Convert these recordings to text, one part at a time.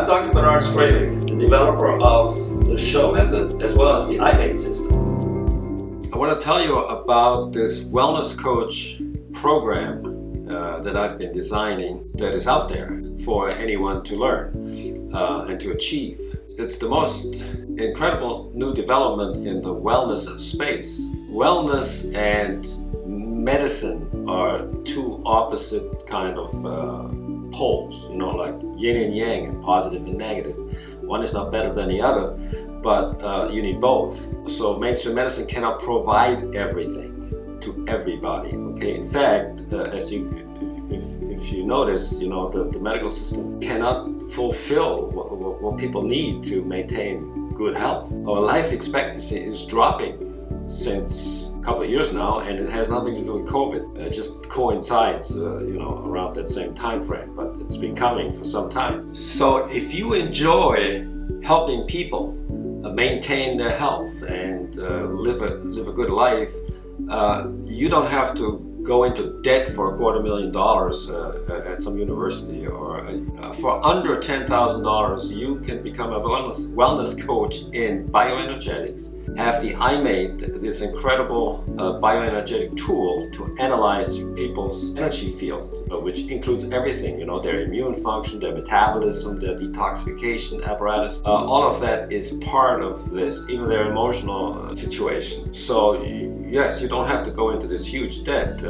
I'm Dr. Bernard Straile, the developer of the show method as well as the IMATE system. I want to tell you about this wellness coach program that I've been designing that is out there for anyone to learn and to achieve. It's the most incredible new development in the wellness space. Wellness and medicine are two opposite kind of poles, you know, like yin and yang and positive and negative. One is not better than the other, but you need both. So mainstream medicine cannot provide everything to everybody. Okay, in fact, if you notice, you know, the medical system cannot fulfill what people need to maintain good health. Our life expectancy is dropping since a couple of years now, and it has nothing to do with COVID. It just coincides, you know, around that same time frame, but it's been coming for some time. So if you enjoy helping people maintain their health and live a good life, you don't have to go into debt for $250,000 at some university, or for under $10,000 you can become a wellness coach in bioenergetics. Have the IMATE, this incredible bioenergetic tool to analyze people's energy field, which includes everything, you know, their immune function, their metabolism, their detoxification apparatus. All of that is part of this, even their emotional situation. So yes, you don't have to go into this huge debt.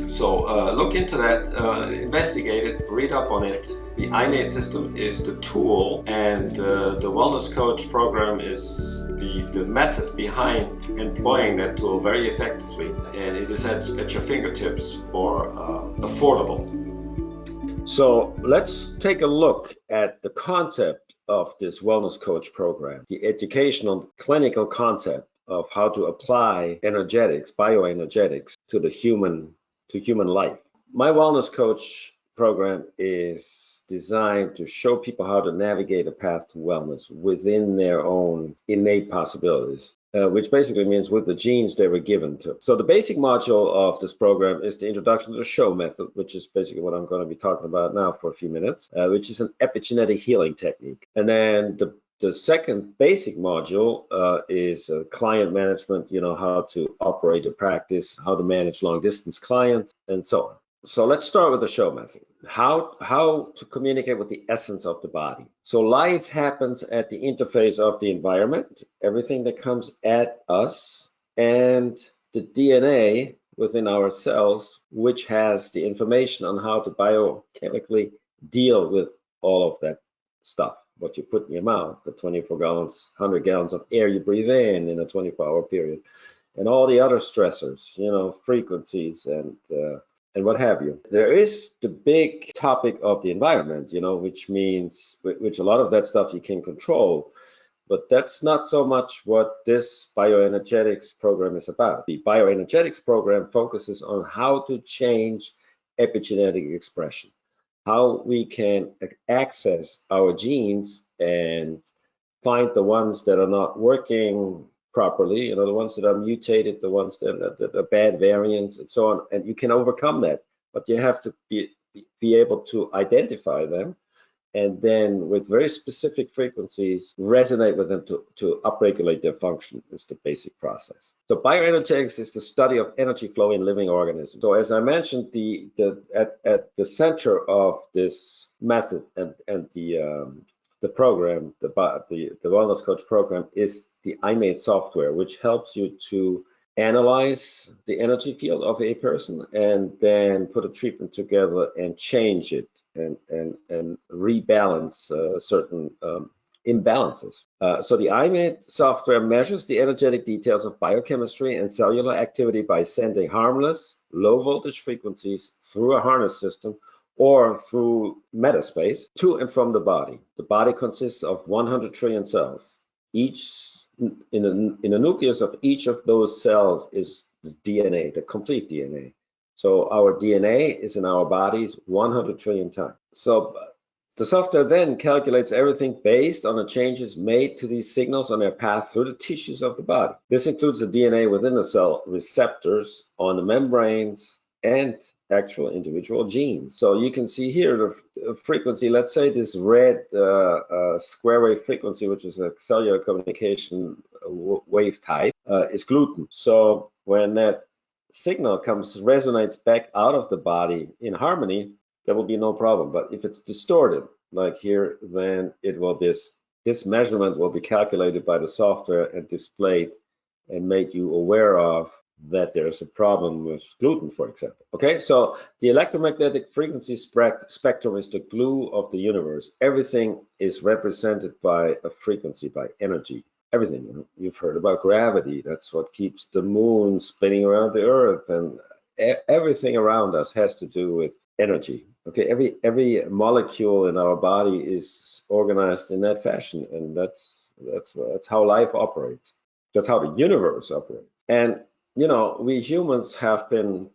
So look into that, investigate it, read up on it. The IMATE system is the tool, and the wellness coach program is the method behind employing that tool very effectively, and it is at your fingertips for affordable. So let's take a look at the concept of this wellness coach program, the educational clinical concept of how to apply energetics, bioenergetics to human life. My wellness coach program is designed to show people how to navigate a path to wellness within their own innate possibilities, which basically means with the genes they were given to. So the basic module of this program is the introduction to the show method, which is basically what I'm going to be talking about now for a few minutes, which is an epigenetic healing technique. And then the second basic module is client management, you know, how to operate a practice, how to manage long distance clients, and so on. So let's start with the show method. How to communicate with the essence of the body. So life happens at the interface of the environment, everything that comes at us, and the DNA within our cells, which has the information on how to biochemically deal with all of that stuff. What you put in your mouth, the 24 gallons, 100 gallons of air you breathe in a 24-hour period, and all the other stressors, you know, frequencies and what have you. There is the big topic of the environment, you know, which a lot of that stuff you can control, but that's not so much what this bioenergetics program is about. The bioenergetics program focuses on how to change epigenetic expression, how we can access our genes and find the ones that are not working properly, you know, the ones that are mutated, the ones that are bad variants, and so on. And you can overcome that, but you have to be able to identify them, and then with very specific frequencies resonate with them to upregulate their function. Is the basic process. So bioenergetics is the study of energy flow in living organisms. So as I mentioned, at the center of this method and the program, the wellness coach program, is the IMATE software, which helps you to analyze the energy field of a person and then put a treatment together and change it and rebalance certain imbalances. So the IMATE software measures the energetic details of biochemistry and cellular activity by sending harmless, low voltage frequencies through a harness system or through metaspace to and from the body. The body consists of 100 trillion cells. Each in the nucleus of each of those cells is the DNA, the complete DNA. So our DNA is in our bodies 100 trillion times. So the software then calculates everything based on the changes made to these signals on their path through the tissues of the body. This includes the DNA within the cell, receptors on the membranes, and actual individual genes. So you can see here the frequency, let's say this red square wave frequency, which is a cellular communication wave type, is gluten. So when that signal resonates back out of the body in harmony, there will be no problem. But if it's distorted, like here, then it will this measurement will be calculated by the software and displayed and made you aware of that there's a problem with gluten, for example. Okay, so the electromagnetic frequency spectrum is the glue of the universe. Everything is represented by a frequency, by energy. Everything. You've heard about gravity. That's what keeps the moon spinning around the earth, and everything around us has to do with energy. Okay, every molecule in our body is organized in that fashion, and that's how life operates. That's how the universe operates. And we humans have been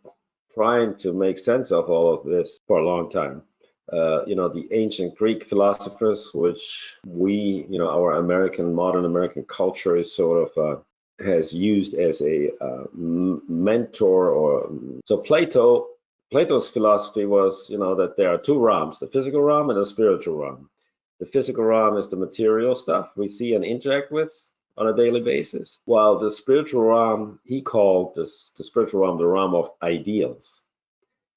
trying to make sense of all of this for a long time. The ancient Greek philosophers, which our modern American culture is sort of has used as a mentor, or so Plato's philosophy was, that there are two realms, the physical realm and the spiritual realm. The physical realm is the material stuff we see and interact with on a daily basis, while the spiritual realm, he called the spiritual realm the realm of ideals.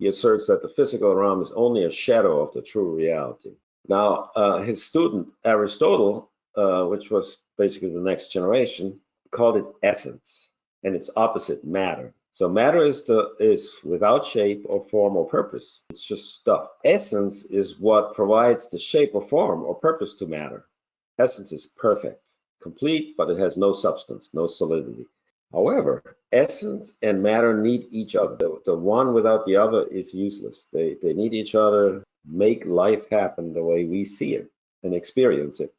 He asserts that the physical realm is only a shadow of the true reality. Now, his student Aristotle, which was basically the next generation, called it essence, and its opposite, matter. So matter is without shape or form or purpose. It's just stuff. Essence is what provides the shape or form or purpose to matter. Essence is perfect, complete, but it has no substance, no solidity. However, essence and matter need each other. The one without the other is useless. They need each other, make life happen the way we see it and experience it.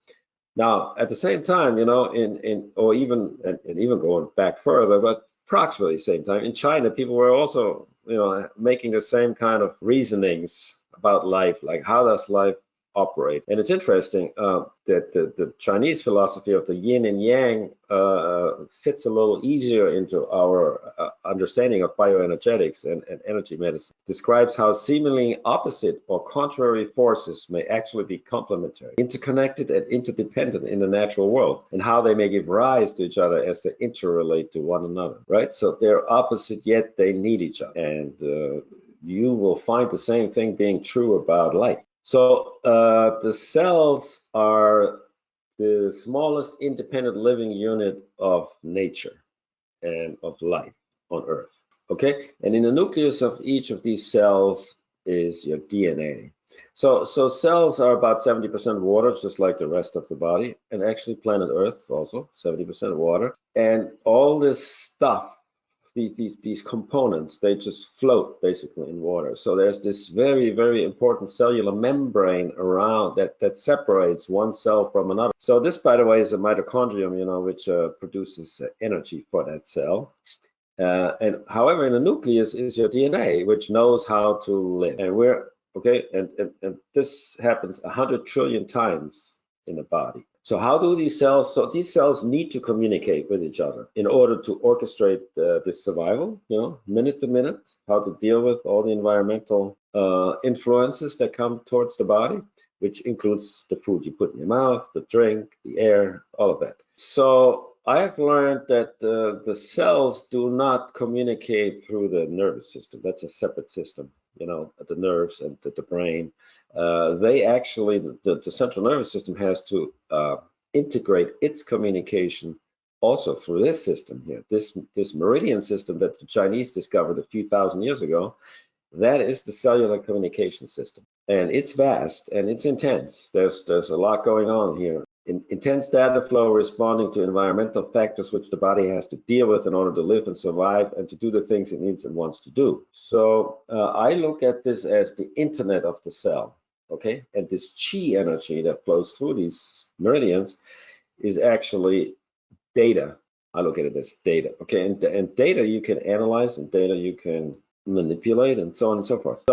Now, at the same time, even going back further, but approximately the same time, in China, people were also, making the same kind of reasonings about life, like how does life operate. And it's interesting that the Chinese philosophy of the yin and yang fits a little easier into our understanding of bioenergetics and energy medicine. Describes how seemingly opposite or contrary forces may actually be complementary, interconnected and interdependent in the natural world, and how they may give rise to each other as they interrelate to one another, right? So they're opposite, yet they need each other. And you will find the same thing being true about life. So the cells are the smallest independent living unit of nature and of life on Earth. Okay, and in the nucleus of each of these cells is your DNA. So cells are about 70% water, just like the rest of the body, and actually planet Earth also 70% water. And all this stuff, these components, they just float basically in water. So there's this very, very important cellular membrane around that separates one cell from another. So this, by the way, is a mitochondrium, which produces energy for that cell. And however, in the nucleus is your DNA, which knows how to live. And this happens 100 trillion times in the body. So how do these cells? So these cells need to communicate with each other in order to orchestrate this survival, minute to minute, how to deal with all the environmental influences that come towards the body, which includes the food you put in your mouth, the drink, the air, all of that. So I have learned that the cells do not communicate through the nervous system. That's a separate system, the nerves and the brain. They actually, the central nervous system has to integrate its communication also through this system here, this meridian system that the Chinese discovered a few thousand years ago. That is the cellular communication system, and it's vast and it's intense. There's a lot going on here. Intense data flow responding to environmental factors which the body has to deal with in order to live and survive and to do the things it needs and wants to do. So I look at this as the internet of the cell, okay? And this chi energy that flows through these meridians is actually data. I look at it as data, okay? And data you can analyze, and data you can manipulate, and so on and so forth.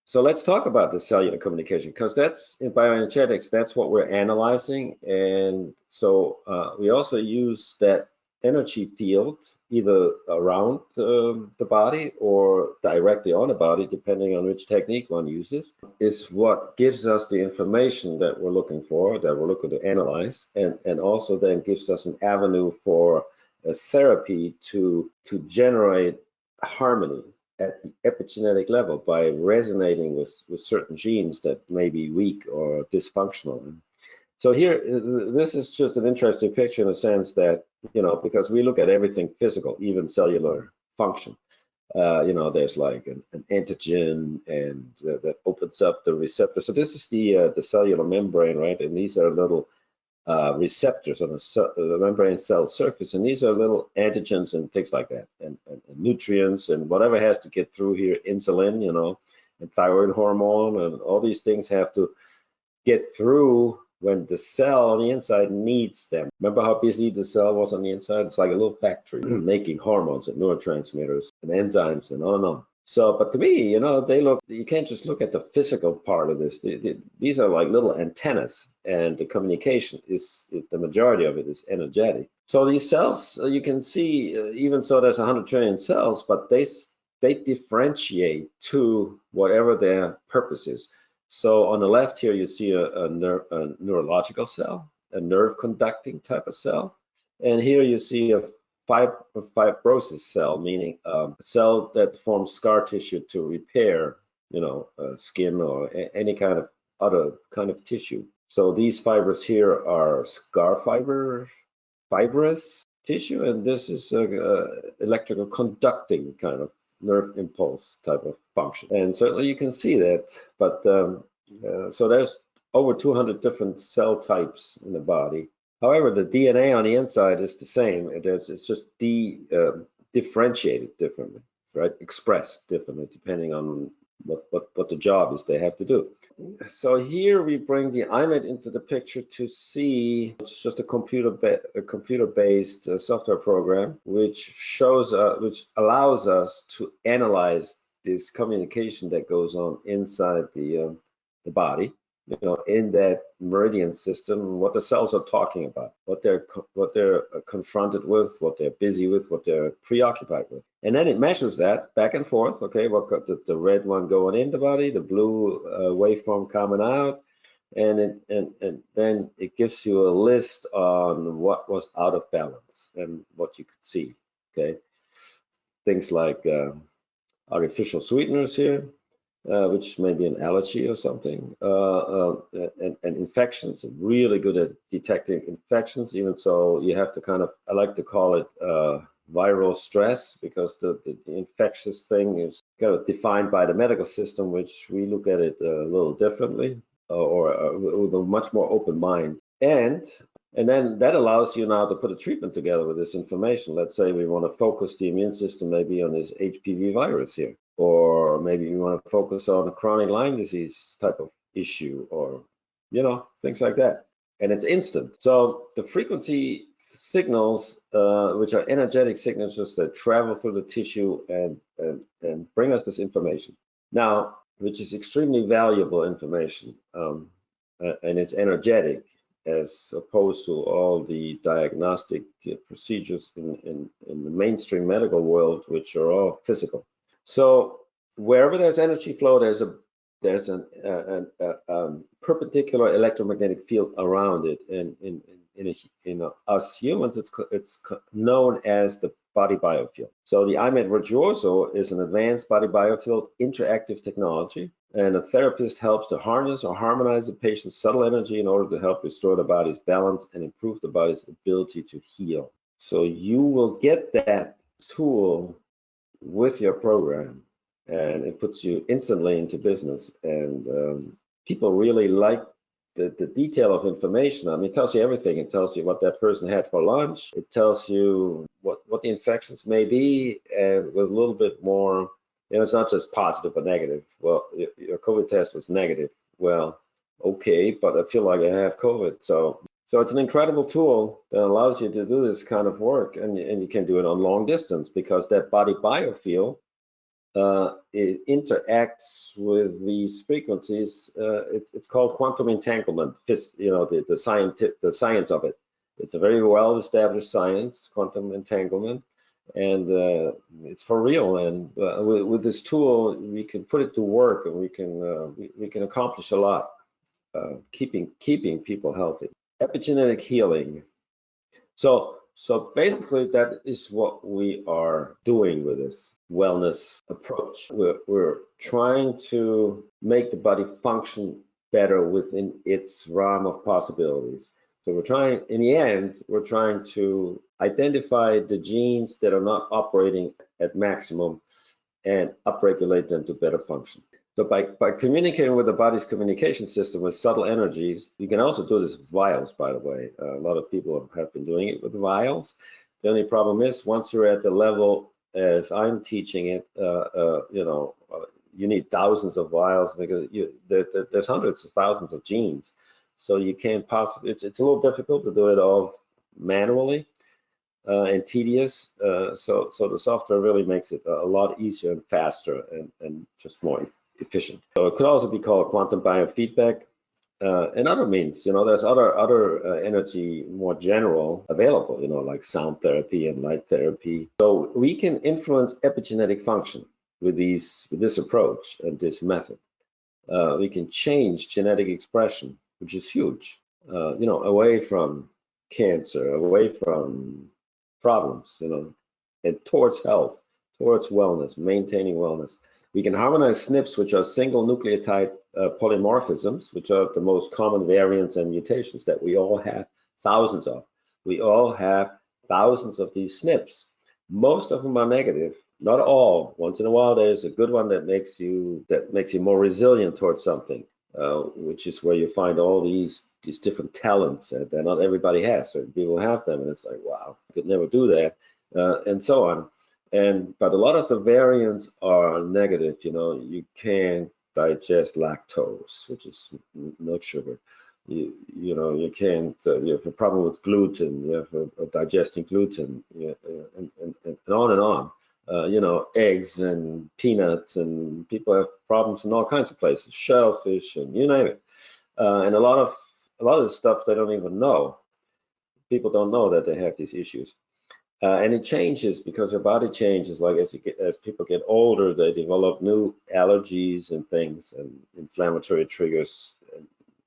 So let's talk about the cellular communication, because that's in bioenergetics, that's what we're analyzing. And so we also use that energy field, either around the body or directly on the body, depending on which technique one uses, is what gives us the information that we're looking for, that we're looking to analyze, and also then gives us an avenue for a therapy to generate harmony at the epigenetic level by resonating with certain genes that may be weak or dysfunctional. So here, this is just an interesting picture in the sense that, because we look at everything physical, even cellular function. There's like an antigen, and that opens up the receptor. So this is the cellular membrane, right? And these are little receptors on the membrane cell surface, and these are little antigens and things like that, and nutrients and whatever has to get through here, insulin, and thyroid hormone, and all these things have to get through when the cell on the inside needs them. Remember how busy the cell was on the inside? It's like a little factory making hormones and neurotransmitters and enzymes and on and on. So, but to me, you can't just look at the physical part of this. These are like little antennas, and the communication is the majority of it is energetic. So these cells, you can see, even so there's 100 trillion cells, but they differentiate to whatever their purpose is. So on the left here, you see a neurological cell, a nerve conducting type of cell. And here you see a fibrosis cell, meaning a cell that forms scar tissue to repair, skin or any kind of other kind of tissue. So these fibers here are scar fibrous tissue, and this is electrical conducting kind of nerve impulse type of function. And certainly you can see that, but so there's over 200 different cell types in the body. However, the DNA on the inside is the same. It's just differentiated differently, right? Expressed differently depending on what the job is they have to do. So here we bring the iMed into the picture to see. It's just a computer-based software program which allows us to analyze this communication that goes on inside the body, in that meridian system, what the cells are talking about, what they're confronted with, what they're busy with, what they're preoccupied with. And then it measures that back and forth. Okay, what got the red one going in the body, the blue waveform coming out, and then it gives you a list on what was out of balance and what you could see. Okay, things like artificial sweeteners here, which may be an allergy or something, and infections. Really good at detecting infections. Even so, you have to I like to call it viral stress, because the infectious thing is kind of defined by the medical system, which we look at it a little differently, or with a much more open mind. And then that allows you now to put a treatment together with this information. Let's say we want to focus the immune system maybe on this HPV virus here, or maybe we want to focus on a chronic Lyme disease type of issue, or, things like that. And it's instant. So the frequency signals, which are energetic signatures that travel through the tissue and bring us this information. Now, which is extremely valuable information, and it's energetic, as opposed to all the diagnostic procedures in the mainstream medical world, which are all physical. So wherever there's energy flow, there's a perpendicular electromagnetic field around it. And in us humans, it's known as the body biofield. So the iMed Virtuoso is an advanced body biofield interactive technology, and a therapist helps to harness or harmonize the patient's subtle energy in order to help restore the body's balance and improve the body's ability to heal. So you will get that tool with your program, and it puts you instantly into business. And people really like the detail of information. I mean, it tells you everything. It tells you what that person had for lunch. It tells you what the infections may be, and with a little bit more, it's not just positive or negative. Well, your COVID test was negative. Well, okay, but I feel like I have COVID. So it's an incredible tool that allows you to do this kind of work, and you can do it on long distance, because that body biofield it interacts with these frequencies. It's called quantum entanglement. The science of it. It's a very well-established science, quantum entanglement, and it's for real. And with this tool, we can put it to work, and we can accomplish a lot, keeping people healthy. Epigenetic healing. So basically, that is what we are doing with this wellness approach. We're trying to make the body function better within its realm of possibilities. So we're trying, in the end, we're trying to identify the genes that are not operating at maximum and upregulate them to better function. So by communicating with the body's communication system with subtle energies, you can also do this with vials, by the way. A lot of people have been doing it with vials. The only problem is once you're at the level as I'm teaching it, you need thousands of vials because there's hundreds of thousands of genes. So you can't possibly, it's a little difficult to do it all manually and tedious. So the software really makes it a lot easier and faster and just more efficient. So it could also be called quantum biofeedback and other means. There's other energy more general available, like sound therapy and light therapy. So we can influence epigenetic function with this approach and this method. We can change genetic expression, which is huge, away from cancer, away from problems, and towards health, towards wellness, maintaining wellness. We can harmonize SNPs, which are single nucleotide polymorphisms, which are the most common variants and mutations that we all have thousands of. We all have thousands of these SNPs. Most of them are negative, not all. Once in a while, there's a good one that makes you more resilient towards something, which is where you find all these different talents that not everybody has. Certain people have them, and it's like, wow, I could never do that, and so on. But a lot of the variants are negative. You can't digest lactose, which is milk sugar. You can't. You have a problem with gluten. You have a digesting gluten, and on and on. Eggs and peanuts, and people have problems in all kinds of places. Shellfish, and you name it. And a lot of this stuff they don't even know. People don't know that they have these issues. And it changes because your body changes. Like as people get older, they develop new allergies and things and inflammatory triggers,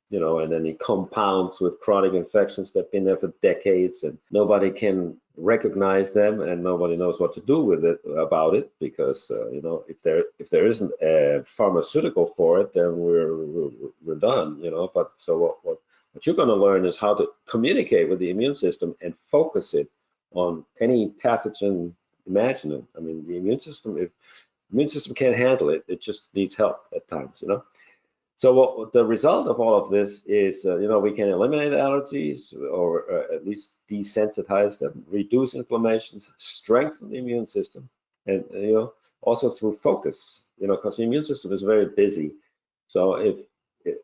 and then it compounds with chronic infections that have been there for decades, and nobody can recognize them, and nobody knows what to do with it about it because if there isn't a pharmaceutical for it, then we're done. But so what you're going to learn is how to communicate with the immune system and focus it on any pathogen imaginable. I mean, the immune system, if the immune system can't handle it, it just needs help at times, So the result of all of this is, we can eliminate allergies or at least desensitize them, reduce inflammations, strengthen the immune system, and also through focus, because the immune system is very busy. So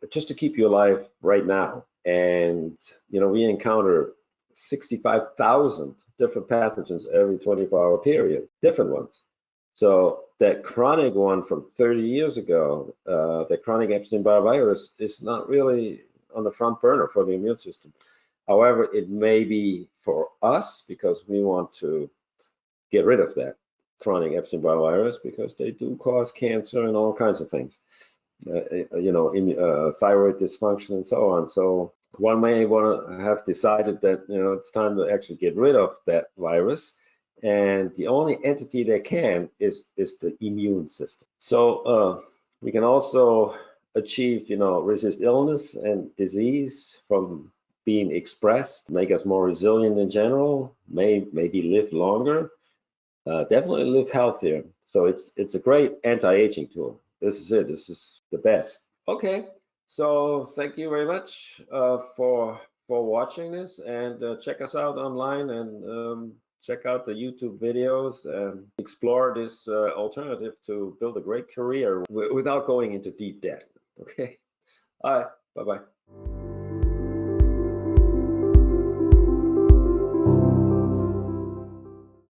just to keep you alive right now, and we encounter 65,000 different pathogens every 24-hour period, different ones. So that chronic one from 30 years ago, the chronic Epstein-Barr virus, is not really on the front burner for the immune system. However, it may be for us because we want to get rid of that chronic Epstein-Barr virus because they do cause cancer and all kinds of things, thyroid dysfunction and so on. So one may want to have decided that it's time to actually get rid of that virus, and the only entity that can is the immune system. So we can also achieve resist illness and disease from being expressed, make us more resilient in general, maybe live longer, definitely live healthier. So it's a great anti-aging tool. This is it. This is the best. Okay. So thank you very much for watching this, and check us out online and check out the YouTube videos and explore this alternative to build a great career without going into deep debt. Okay. All right. Bye-bye.